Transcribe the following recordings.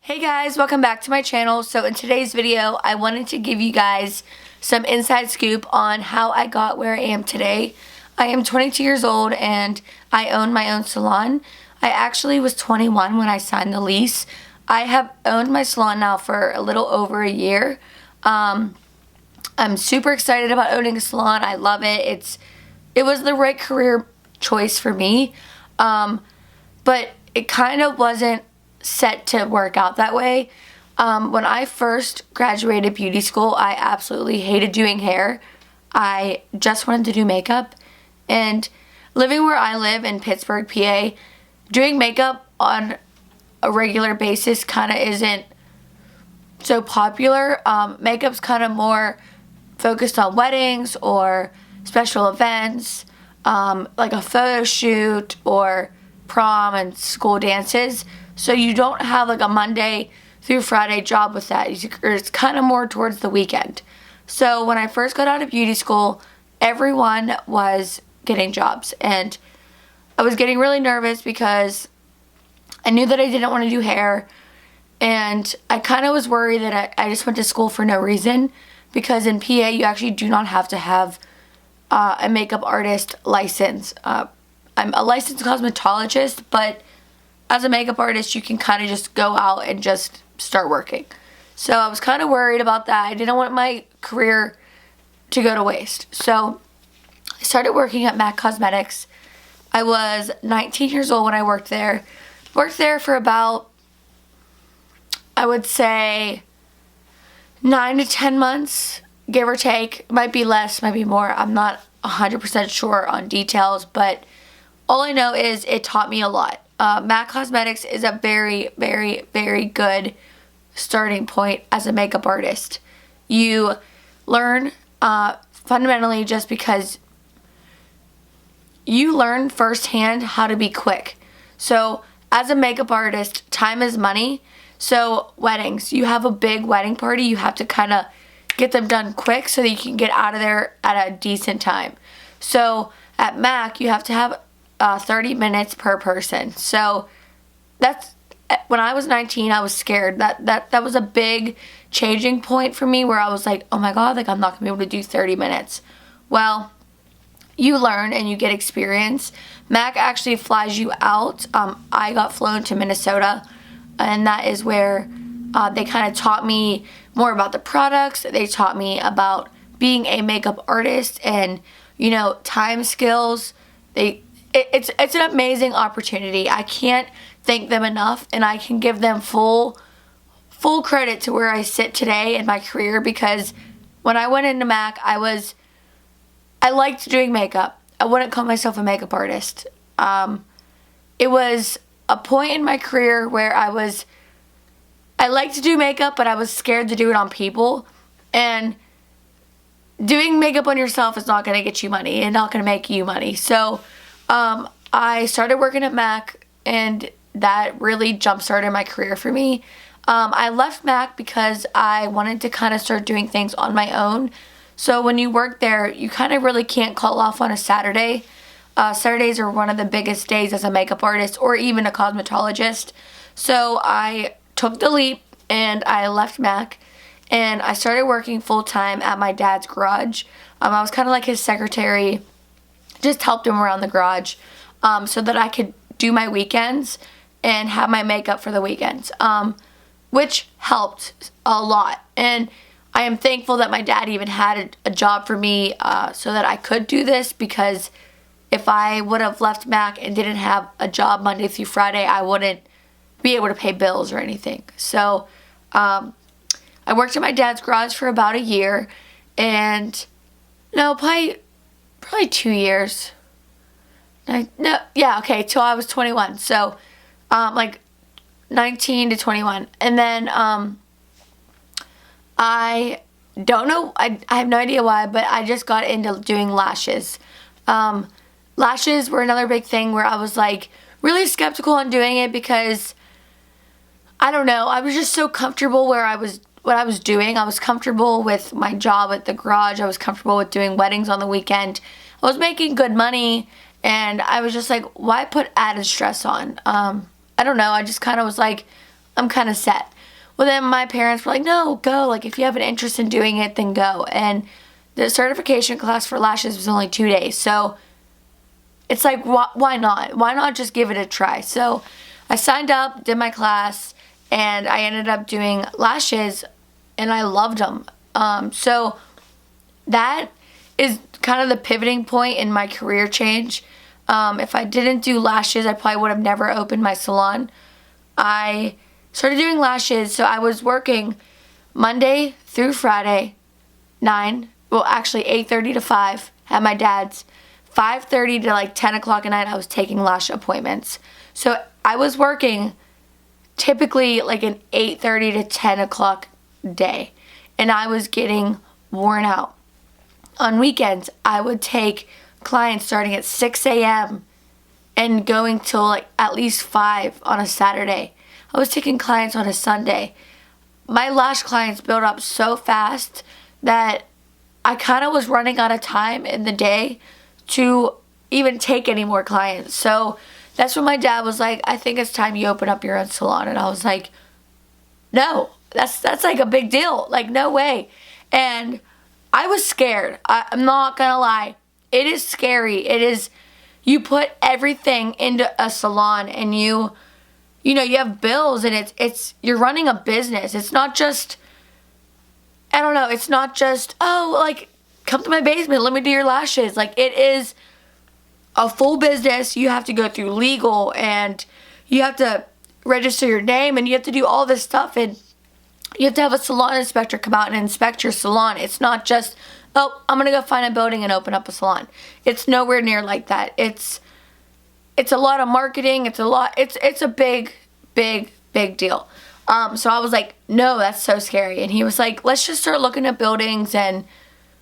Hey guys, welcome back to my channel. So in today's video, I wanted to give you guys some inside scoop on how I got where I am today. I am 22 years old and I own my own salon. I actually was 21 when I signed the lease. I have owned my salon now for a little over a year. I'm super excited about owning a salon. I love it. It was the right career choice for me, but it kind of wasn't set to work out that way. When I first graduated beauty school, I absolutely hated doing hair. I just wanted to do makeup. And living where I live in Pittsburgh, PA, doing makeup on a regular basis kind of isn't so popular. Makeup's kind of more focused on weddings or special events, like a photo shoot or prom and school dances. So you don't have like a Monday through Friday job with that. It's kind of more towards the weekend. So when I first got out of beauty school, everyone was getting jobs. And I was getting really nervous because I knew that I didn't want to do hair. And I kind of was worried that I just went to school for no reason. Because in PA, you actually do not have to have a makeup artist license. I'm a licensed cosmetologist, but as a makeup artist, you can kind of just go out and just start working. So I was kind of worried about that. I didn't want my career to go to waste. So I started working at MAC Cosmetics. I was 19 years old when I worked there. Worked there for about, I would say, 9 to 10 months, give or take. It might be less, might be more. I'm not 100% sure on details, but all I know is it taught me a lot. MAC Cosmetics is a very, very, very good starting point as a makeup artist. You learn fundamentally just because you learn firsthand how to be quick. So as a makeup artist, time is money. So weddings, you have a big wedding party, you have to kind of get them done quick so that you can get out of there at a decent time. So at MAC, you have to have 30 minutes per person. So that's, when I was 19, I was scared. That was a big changing point for me where I was like, oh my God, like I'm not gonna be able to do 30 minutes. Well, you learn and you get experience. MAC actually flies you out. I got flown to Minnesota, and that is where they kind of taught me more about the products. They taught me about being a makeup artist and, you know, time skills. It's an amazing opportunity. I can't thank them enough, and I can give them full credit to where I sit today in my career, because when I went into MAC, I liked doing makeup. I wouldn't call myself a makeup artist. It was a point in my career where I liked to do makeup, but I was scared to do it on people. And doing makeup on yourself is not going to get you money and not going to make you money. So I started working at MAC, and that really jump-started my career for me. I left MAC because I wanted to kind of start doing things on my own. So when you work there, you kind of really can't call off on a Saturday. Saturdays are one of the biggest days as a makeup artist or even a cosmetologist. So I took the leap and I left MAC, and I started working full-time at my dad's garage. I was kind of like his secretary, just helped him around the garage so that I could do my weekends and have my makeup for the weekends, which helped a lot. And I am thankful that my dad even had a job for me so that I could do this, because if I would have left MAC and didn't have a job Monday through Friday, I wouldn't be able to pay bills or anything. So I worked at my dad's garage for about a year, and no, probably 2 years. Till I was 21. So like 19 to 21. And then I don't know, I have no idea why, but I just got into doing lashes. Lashes were another big thing where I was like really skeptical on doing it, because I don't know, I was just so comfortable what I was doing. I was comfortable with my job at the garage. I was comfortable with doing weddings on the weekend. I was making good money, and I was just like, why put added stress on? I don't know, I just kind of was like, I'm kind of set. Well, then my parents were like, no, go. Like, if you have an interest in doing it, then go. And the certification class for lashes was only 2 days. So it's like, why not? Why not just give it a try? So I signed up, did my class, and I ended up doing lashes, and I loved them. So that is kind of the pivoting point in my career change. If I didn't do lashes, I probably would have never opened my salon. I started doing lashes, so I was working Monday through Friday, 8:30 to 5 at my dad's. 5:30 to like 10 o'clock at night, I was taking lash appointments. So I was working typically like an 8:30 to 10 o'clock day, and I was getting worn out. On weekends, I would take clients starting at 6 a.m. and going till like at least 5 on a Saturday. I was taking clients on a Sunday. My lash clients built up so fast that I kind of was running out of time in the day to even take any more clients. So that's when my dad was like, I think it's time you open up your own salon. And I was like, no, that's like a big deal. Like, no way. And I was scared. I'm not gonna lie. It is scary. It is, you put everything into a salon, and you know, you have bills, and it's you're running a business. It's not just, I don't know, it's not just, oh, like, come to my basement, let me do your lashes. Like, it is a full business. You have to go through legal, and you have to register your name, and you have to do all this stuff, and you have to have a salon inspector come out and inspect your salon. It's not just, oh, I'm gonna go find a building and open up a salon. It's nowhere near like that. It's a lot of marketing. It's a big deal. So I was like, no, that's so scary. And he was like, let's just start looking at buildings and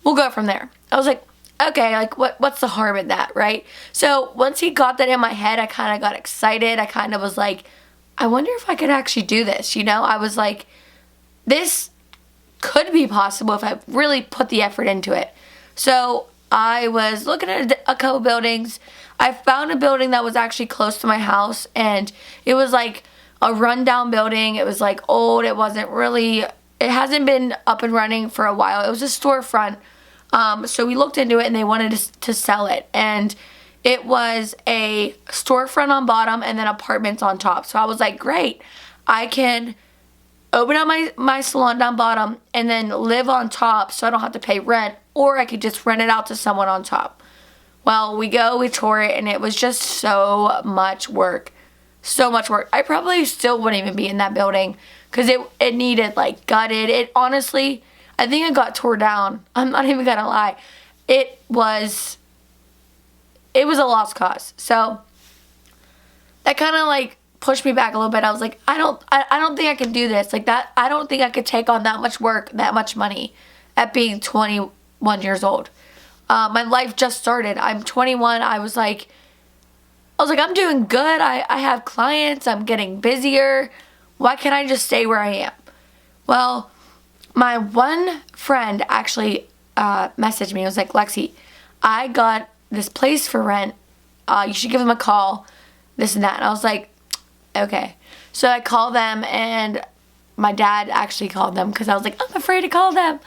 we'll go from there. I was like, okay, like what's the harm in that, right? So once he got that in my head, I kind of got excited. I kind of was like, I wonder if I could actually do this, you know? I was like, this could be possible if I really put the effort into it. So I was looking at a couple buildings. I found a building that was actually close to my house, and it was like a rundown building. It was like old. It hasn't been up and running for a while. It was a storefront. So we looked into it, and they wanted to sell it. And it was a storefront on bottom and then apartments on top. So I was like, great. I can open up my salon down bottom and then live on top so I don't have to pay rent, or I could just rent it out to someone on top. Well, we toured it, and it was just so much work. So much work. I probably still wouldn't even be in that building because it needed like gutted. It honestly, I think it got tore down. I'm not even gonna lie. It was a lost cause. So that kind of like pushed me back a little bit. I was like, I don't think I can do this. Like that, I don't think I could take on that much work, that much money at being 21 years old. My life just started. I'm 21. I was like, I'm doing good. I have clients. I'm getting busier. Why can't I just stay where I am? Well, my one friend actually messaged me. It was like, Lexi, I got this place for rent. You should give them a call, this and that. And I was like, okay. So I called them, and my dad actually called them because I was like, I'm afraid to call them.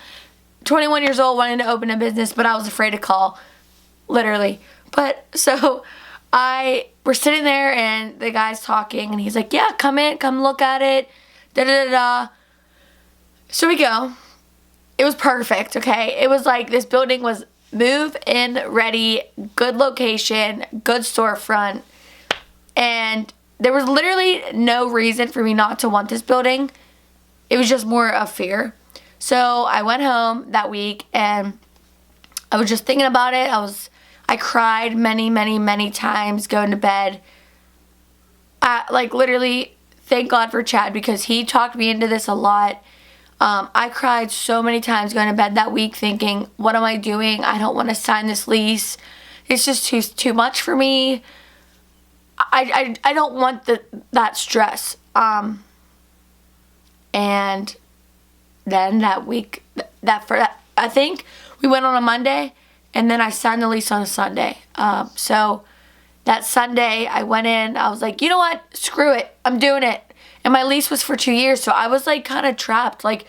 21 years old, wanting to open a business, but I was afraid to call, literally. But so we're sitting there, and the guy's talking, and he's like, yeah, come in, come look at it, da-da-da-da. So we go. It was perfect, okay? It was like this building was move-in ready, good location, good storefront, and there was literally no reason for me not to want this building. It was just more of fear. So I went home that week, and I was just thinking about it. I cried many times going to bed. Like literally, thank God for Chad because he talked me into this a lot. I cried so many times going to bed that week thinking, what am I doing? I don't want to sign this lease. It's just too much for me. I don't want that stress. And then that week, I think we went on a Monday, and then I signed the lease on a Sunday. So that Sunday, I went in. I was like, you know what? Screw it. I'm doing it. And my lease was for 2 years, so I was like kind of trapped. Like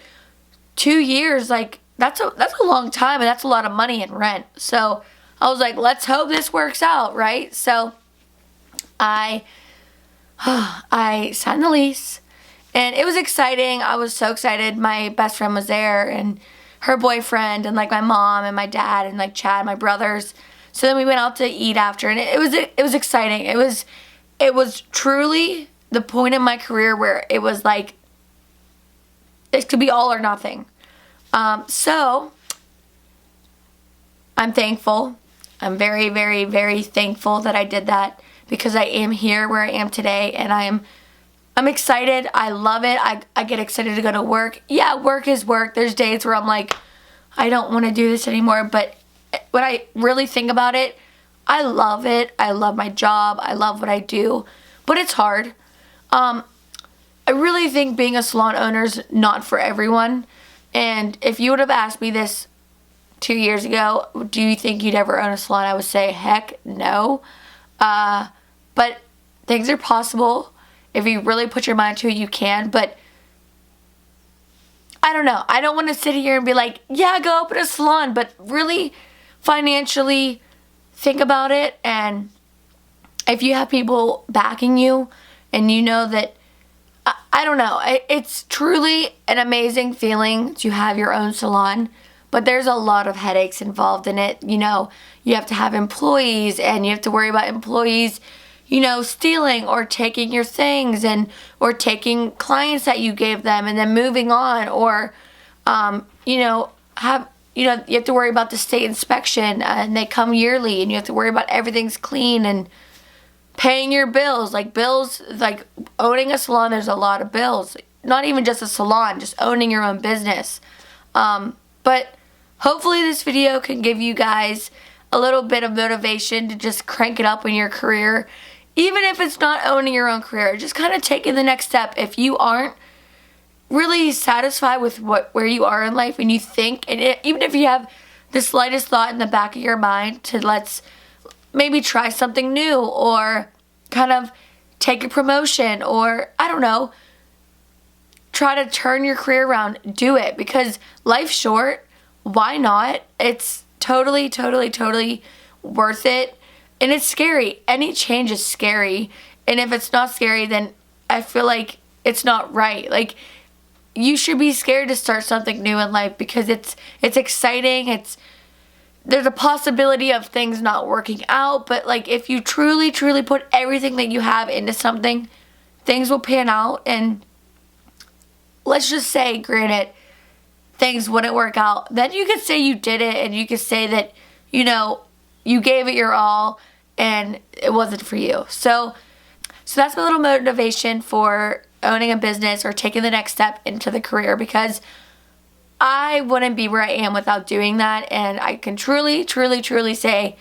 2 years, like that's a long time, and that's a lot of money in rent. So I was like, let's hope this works out, right? So I signed the lease, and it was exciting. I was so excited. My best friend was there, and her boyfriend, and like my mom and my dad, and like Chad, my brothers. So then we went out to eat after, and it was exciting. It was truly the point in my career where it was like it could be all or nothing. So I'm thankful. I'm very, very, very thankful that I did that, because I am here where I am today, and I'm excited. I love it. I get excited to go to work. Yeah, work is work. There's days where I'm like, I don't want to do this anymore, but when I really think about it, I love it. I love my job. I love what I do, but it's hard. I really think being a salon owner is not for everyone, and if you would have asked me this 2 years ago, do you think you'd ever own a salon? I would say, heck no. But things are possible. If you really put your mind to it, you can. But I don't know. I don't want to sit here and be like, yeah, go open a salon. But really financially think about it. And if you have people backing you, and you know that, I don't know. It's truly an amazing feeling to have your own salon. But there's a lot of headaches involved in it. You know, you have to have employees, and you have to worry about employees, you know, stealing or taking your things, or taking clients that you gave them and then moving on, or you know, you have to worry about the state inspection, and they come yearly, and you have to worry about everything's clean, and paying your bills, like owning a salon. There's a lot of bills. Not even just a salon, just owning your own business. But hopefully this video can give you guys a little bit of motivation to just crank it up in your career. Even if it's not owning your own career, just kind of taking the next step. If you aren't really satisfied with where you are in life, and you think, and even if you have the slightest thought in the back of your mind to let's maybe try something new, or kind of take a promotion, or I don't know, try to turn your career around, do it, because life's short. Why not? It's totally, totally, totally worth it. And it's scary. Any change is scary. And if it's not scary, then I feel like it's not right. Like, you should be scared to start something new in life, because it's exciting. There's a possibility of things not working out, but like if you truly, truly put everything that you have into something, things will pan out. And let's just say, granted, things wouldn't work out, then you could say you did it, and you could say that, you know, you gave it your all and it wasn't for you. So that's my little motivation for owning a business or taking the next step into the career, because I wouldn't be where I am without doing that. And I can truly, truly, truly say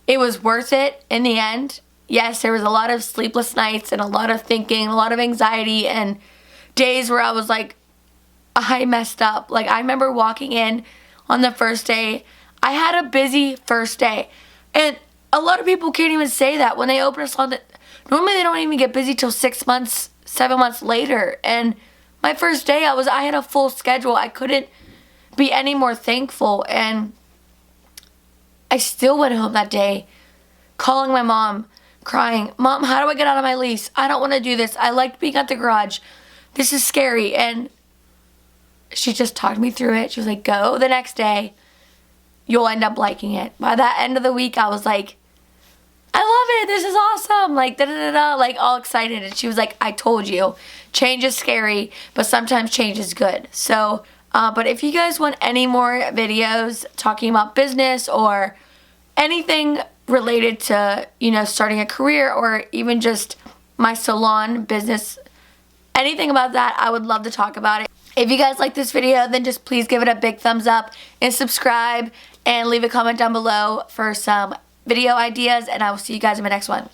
it was worth it in the end. Yes, there was a lot of sleepless nights, and a lot of thinking, a lot of anxiety, and days where I was like, I messed up. Like, I remember walking in on the first day. I had a busy first day. And a lot of people can't even say that when they open a salon. Normally they don't even get busy till 6 months, 7 months later. And my first day, I had a full schedule. I couldn't be any more thankful. And I still went home that day calling my mom, crying, Mom, how do I get out of my lease? I don't want to do this. I liked being at the garage. This is scary. And she just talked me through it. She was like, go the next day. You'll end up liking it. By that end of the week, I was like, I love it. This is awesome. Like, da-da-da-da, like all excited. And she was like, I told you, change is scary, but sometimes change is good. So, but if you guys want any more videos talking about business or anything related to, you know, starting a career, or even just my salon business, anything about that, I would love to talk about it. If you guys like this video, then just please give it a big thumbs up and subscribe, and leave a comment down below for some video ideas, and I will see you guys in my next one.